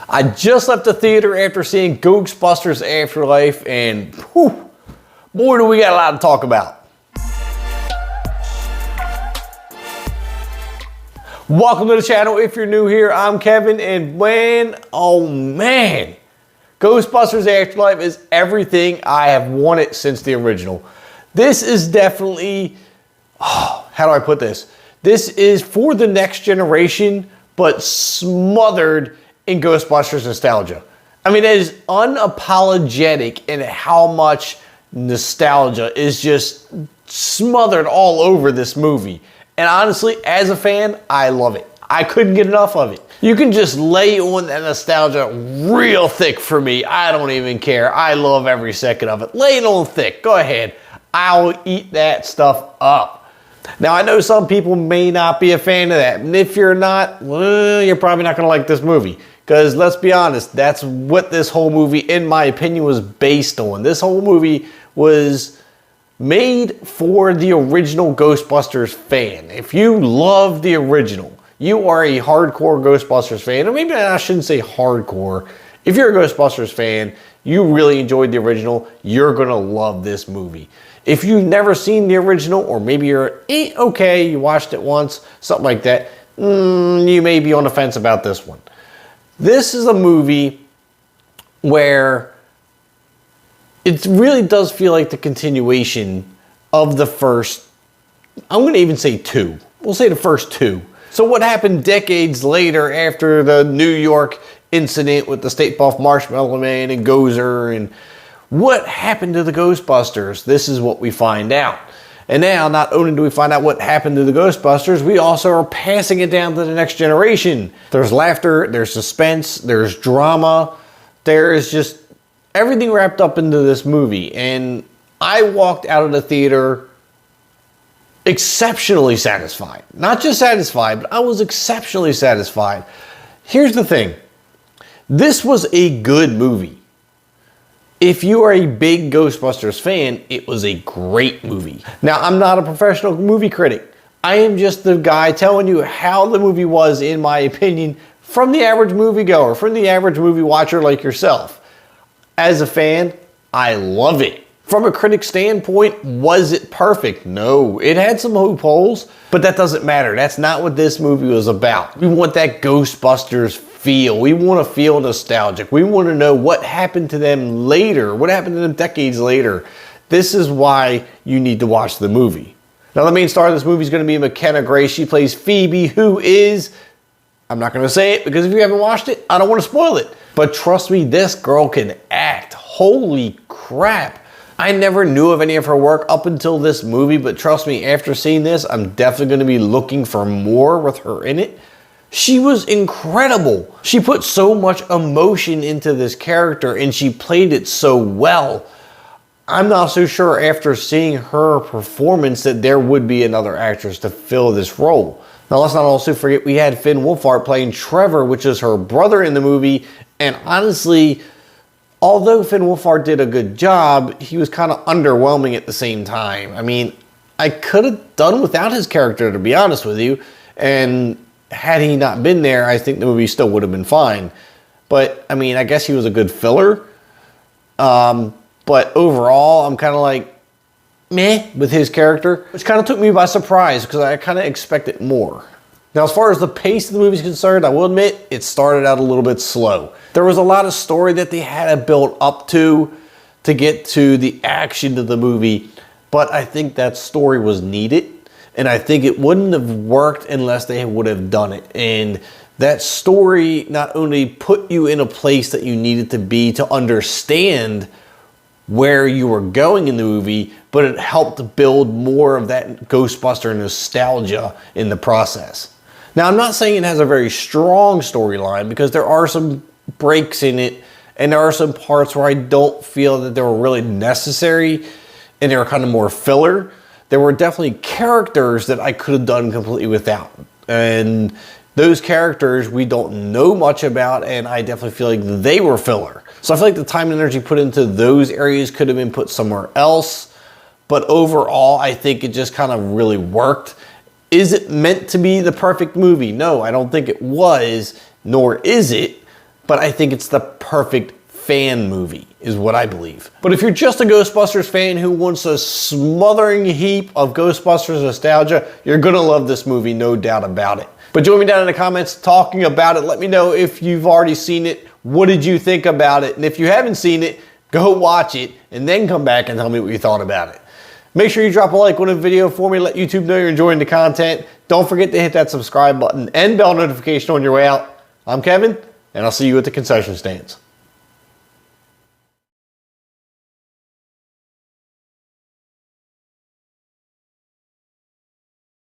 I just left the theater after seeing Ghostbusters Afterlife, and whew, boy, do we got a lot to talk about. Welcome to the channel. If you're new here, I'm Kevin, and oh man, Ghostbusters Afterlife is everything I have wanted since the original. This is definitely, how do I put this? This is for the next generation, but smothered in Ghostbusters nostalgia. I mean, it is unapologetic in how much nostalgia is just smothered all over this movie. And honestly, as a fan, I love it. I couldn't get enough of it. You can just lay on that nostalgia real thick for me. I don't even care. I love every second of it. Lay it on thick. Go ahead. I'll eat that stuff up. Now, I know some people may not be a fan of that. And if you're not, well, you're probably not going to like this movie. Because let's be honest, that's what this whole movie, in my opinion, was based on. This whole movie was made for the original Ghostbusters fan. If you love the original, you are a hardcore Ghostbusters fan, or maybe I shouldn't say hardcore. If you're a Ghostbusters fan, you really enjoyed the original, you're gonna love this movie. If you've never seen the original, or maybe you're okay, you watched it once, something like that, you may be on the fence about this one. This is a movie where it really does feel like the continuation of the first, I'm gonna even say two. We'll say the first two. So what happened decades later after the New York incident with the State Buff Marshmallow Man and Gozer, and what happened to the Ghostbusters? This is what we find out. And now, not only do we find out what happened to the Ghostbusters, we also are passing it down to the next generation. There's laughter, there's suspense, there's drama, there is just everything wrapped up into this movie. And I walked out of the theater exceptionally satisfied. Not just satisfied, but I was exceptionally satisfied. Here's the thing. This was a good movie. If you are a big Ghostbusters fan, it was a great movie. Now, I'm not a professional movie critic. I am just the guy telling you how the movie was, in my opinion, from the average moviegoer, from the average movie watcher like yourself. As a fan, I love it. From a critic standpoint, was it perfect? No, it had some loopholes, but that doesn't matter. That's not what this movie was about. We want that Ghostbusters feel. We want to feel nostalgic. We want to know what happened to them later, what happened to them decades later. This is why you need to watch the movie. Now, the main star of this movie is going to be Mckenna Grace. She plays Phoebe, who is, I'm not going to say it because if you haven't watched it, I don't want to spoil it. But trust me, this girl can act. Holy crap. I never knew of any of her work up until this movie, but trust me, after seeing this, I'm definitely going to be looking for more with her in it. She was incredible. She put so much emotion into this character, and she played it so well. I'm not so sure after seeing her performance that there would be another actress to fill this role. Now, let's not also forget we had Finn Wolfhard playing Trevor, which is her brother in the movie, and honestly, although Finn Wolfhard did a good job, he was kind of underwhelming at the same time. I mean, I could have done without his character, to be honest with you. And had he not been there, I think the movie still would have been fine. But, I mean, I guess he was a good filler. But overall, I'm kind of like, meh, with his character. Which kind of took me by surprise, because I kind of expected more. Now, as far as the pace of the movie is concerned, I will admit, it started out a little bit slow. There was a lot of story that they had to build up to get to the action of the movie, but I think that story was needed, and I think it wouldn't have worked unless they would have done it. And that story not only put you in a place that you needed to be to understand where you were going in the movie, but it helped build more of that Ghostbuster nostalgia in the process. Now, I'm not saying it has a very strong storyline, because there are some breaks in it, and there are some parts where I don't feel that they were really necessary, and they were kind of more filler. There were definitely characters that I could have done completely without, and those characters we don't know much about, and I definitely feel like they were filler. So I feel like the time and energy put into those areas could have been put somewhere else, but overall, I think it just kind of really worked. Is it meant to be the perfect movie? No, I don't think it was, nor is it. but I think it's the perfect fan movie, is what I believe. But if you're just a Ghostbusters fan who wants a smothering heap of Ghostbusters nostalgia, you're gonna love this movie, no doubt about it. But join me down in the comments talking about it. Let me know if you've already seen it. What did you think about it? And if you haven't seen it, go watch it and then come back and tell me what you thought about it. Make sure you drop a like on the video for me. Let YouTube know you're enjoying the content. Don't forget to hit that subscribe button and bell notification on your way out. I'm Kevin, and I'll see you at the concession stands.